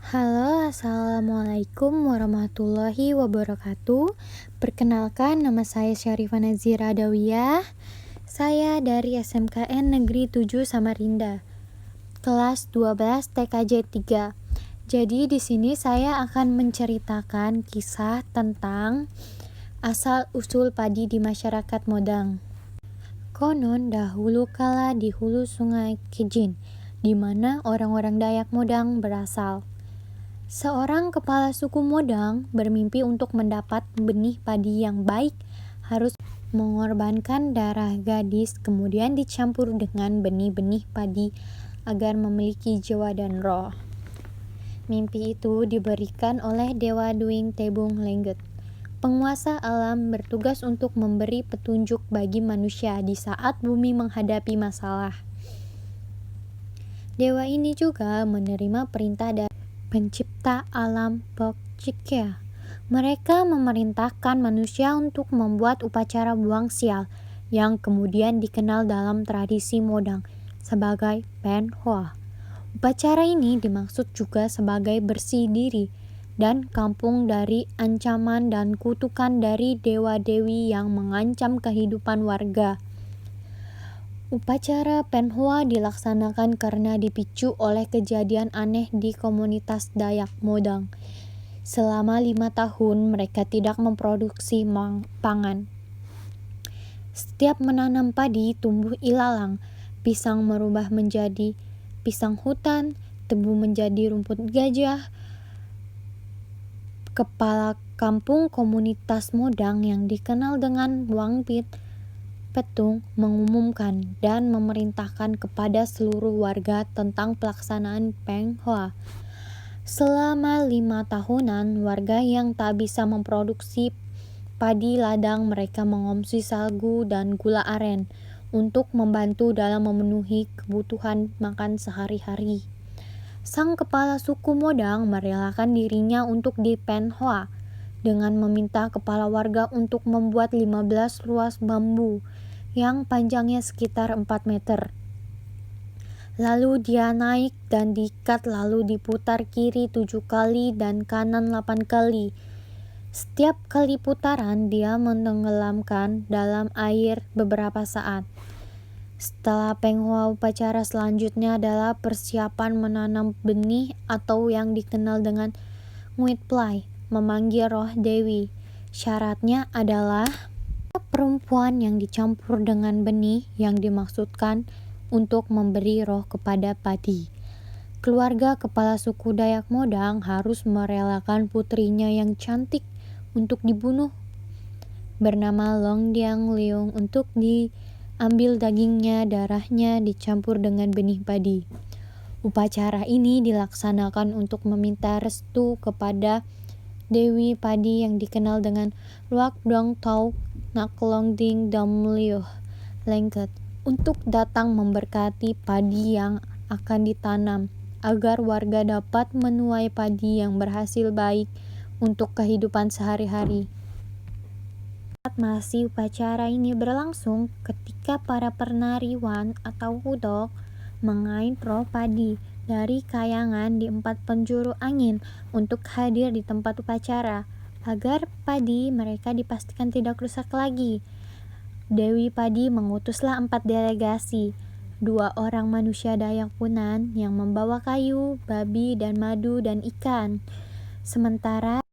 Halo, assalamualaikum warahmatullahi wabarakatuh. Perkenalkan, nama saya Syarifah Nazira Adawiyah. Saya dari SMKN Negeri 7 Samarinda, kelas 12 TKJ 3. Jadi di sini saya akan menceritakan kisah tentang asal usul padi di masyarakat Modang. Konon dahulu kala di hulu sungai Kijin, di mana orang-orang Dayak Modang berasal. Seorang kepala suku Modang bermimpi untuk mendapat benih padi yang baik harus mengorbankan darah gadis kemudian dicampur dengan benih-benih padi agar memiliki jiwa dan roh. Mimpi itu diberikan oleh Dewa Duing Tebung Lengget. Penguasa alam bertugas untuk memberi petunjuk bagi manusia di saat bumi menghadapi masalah. Dewa ini juga menerima perintah dari pencipta alam Pokcikya. Mereka memerintahkan manusia untuk membuat upacara buang sial yang kemudian dikenal dalam tradisi Modang sebagai Penhwa. Upacara ini dimaksud juga sebagai bersih diri dan kampung dari ancaman dan kutukan dari dewa-dewi yang mengancam kehidupan warga. Upacara Penhwa dilaksanakan karena dipicu oleh kejadian aneh di komunitas Dayak Modang. Selama 5 tahun mereka tidak memproduksi pangan. Setiap menanam padi tumbuh ilalang, pisang merubah menjadi pisang hutan, tebu menjadi rumput gajah. Kepala kampung komunitas Modang yang dikenal dengan Wangpit Petung mengumumkan dan memerintahkan kepada seluruh warga tentang pelaksanaan Penghwa. Selama 5 tahunan, warga yang tak bisa memproduksi padi ladang mereka mengonsumsi sagu dan gula aren untuk membantu dalam memenuhi kebutuhan makan sehari-hari. Sang kepala suku Modang merelakan dirinya untuk di Penghwa dengan meminta kepala warga untuk membuat 15 ruas bambu yang panjangnya sekitar 4 meter. Lalu dia naik dan diikat lalu diputar kiri 7 kali dan kanan 8 kali. Setiap kali putaran dia menenggelamkan dalam air beberapa saat. Setelah Penghwa, upacara selanjutnya adalah persiapan menanam benih atau yang dikenal dengan Nguitplai, memanggil roh dewi. Syaratnya adalah perempuan yang dicampur dengan benih yang dimaksudkan untuk memberi roh kepada padi. Keluarga kepala suku Dayak Modang harus merelakan putrinya yang cantik untuk dibunuh, bernama Longdiang Leung, untuk diambil dagingnya, darahnya dicampur dengan benih padi. Upacara ini dilaksanakan untuk meminta restu kepada Dewi Padi yang dikenal dengan Luak Dong Tau Naklongding Damliuh Lengket untuk datang memberkati padi yang akan ditanam agar warga dapat menuai padi yang berhasil baik untuk kehidupan sehari-hari. Saat masih upacara ini berlangsung, ketika para penariwan atau hudok mengait roh padi dari kayangan di 4 penjuru angin untuk hadir di tempat upacara agar padi mereka dipastikan tidak rusak lagi. Dewi Padi mengutuslah 4 delegasi, 2 orang manusia Dayak Punan yang membawa kayu, babi dan madu dan ikan, sementara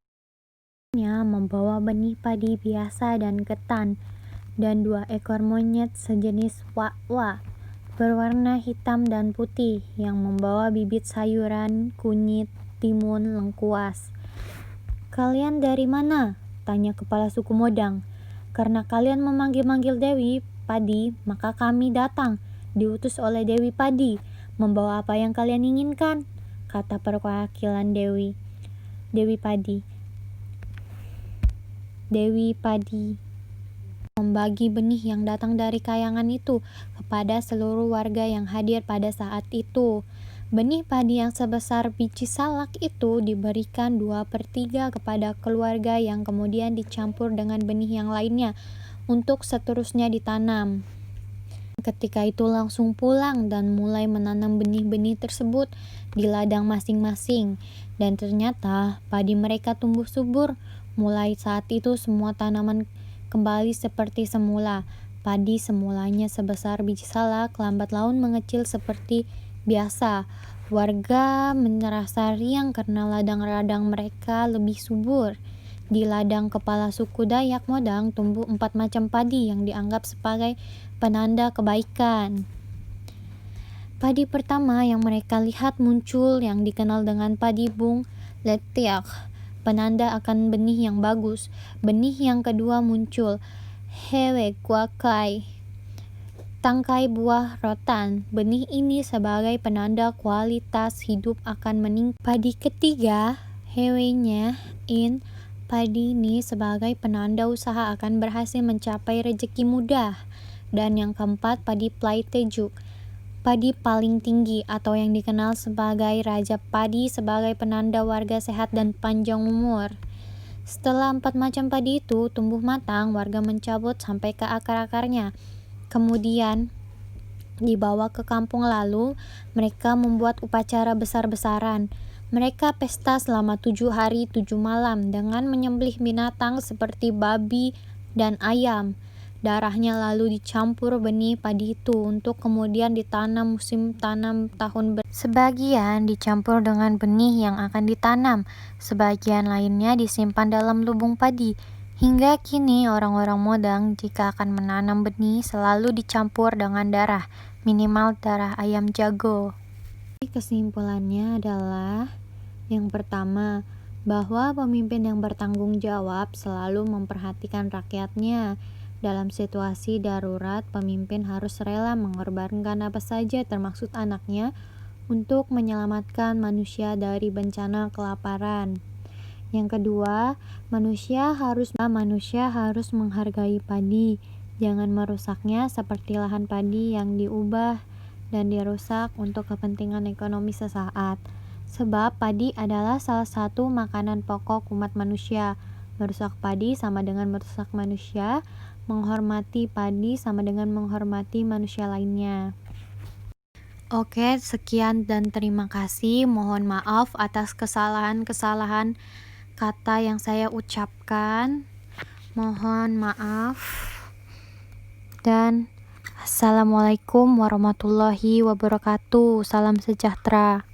membawa benih padi biasa dan ketan, dan 2 ekor monyet sejenis wak-wak berwarna hitam dan putih yang membawa bibit sayuran, kunyit, timun, lengkuas. "Kalian dari mana?" tanya kepala suku Modang. "Karena kalian memanggil-manggil Dewi Padi, maka kami datang, diutus oleh Dewi Padi. Membawa apa yang kalian inginkan?" kata perwakilan Dewi Padi. Dewi Padi membagi benih yang datang dari kayangan itu kepada seluruh warga yang hadir pada saat itu. Benih padi yang sebesar biji salak itu diberikan 2/3 kepada keluarga yang kemudian dicampur dengan benih yang lainnya untuk seterusnya ditanam. Ketika itu langsung pulang dan mulai menanam benih-benih tersebut di ladang masing-masing, dan ternyata padi mereka tumbuh subur. Mulai saat itu semua tanaman kembali seperti semula. Padi semulanya sebesar biji salak, lambat laun mengecil seperti biasa. Warga merasa riang karena ladang-ladang mereka lebih subur. Di ladang kepala suku Dayak Modang tumbuh 4 macam padi yang dianggap sebagai penanda kebaikan. Padi pertama yang mereka lihat muncul yang dikenal dengan padi bung letiak, penanda akan benih yang bagus. Benih yang kedua muncul, hewe kuakai, tangkai buah rotan. Benih ini sebagai penanda kualitas hidup akan meningkat. Padi ketiga, hewenya in, padi ini sebagai penanda usaha akan berhasil mencapai rezeki mudah. Dan yang keempat, padi Plaitejuk, padi paling tinggi atau yang dikenal sebagai Raja Padi, sebagai penanda warga sehat dan panjang umur. Setelah 4 macam padi itu tumbuh matang, warga mencabut sampai ke akar-akarnya. Kemudian dibawa ke kampung, lalu mereka membuat upacara besar-besaran. Mereka pesta selama 7 hari 7 malam dengan menyembelih binatang seperti babi dan ayam. Darahnya lalu dicampur benih padi itu untuk kemudian ditanam musim tanam tahun sebagian dicampur dengan benih yang akan ditanam, sebagian lainnya disimpan dalam lubung padi. Hingga kini orang-orang Modang jika akan menanam benih selalu dicampur dengan darah, minimal darah ayam jago. Kesimpulannya adalah yang pertama, bahwa pemimpin yang bertanggung jawab selalu memperhatikan rakyatnya. Dalam situasi darurat, pemimpin harus rela mengorbankan apa saja termasuk anaknya untuk menyelamatkan manusia dari bencana kelaparan. Yang kedua, manusia harus menghargai padi, jangan merusaknya seperti lahan padi yang diubah dan dirusak untuk kepentingan ekonomi sesaat. Sebab padi adalah salah satu makanan pokok umat manusia. Merusak padi sama dengan merusak manusia, menghormati padi sama dengan menghormati manusia lainnya. Oke, sekian dan terima kasih. Mohon maaf atas kesalahan-kesalahan kata yang saya ucapkan. Mohon maaf. Dan Assalamualaikum warahmatullahi wabarakatuh. Salam sejahtera.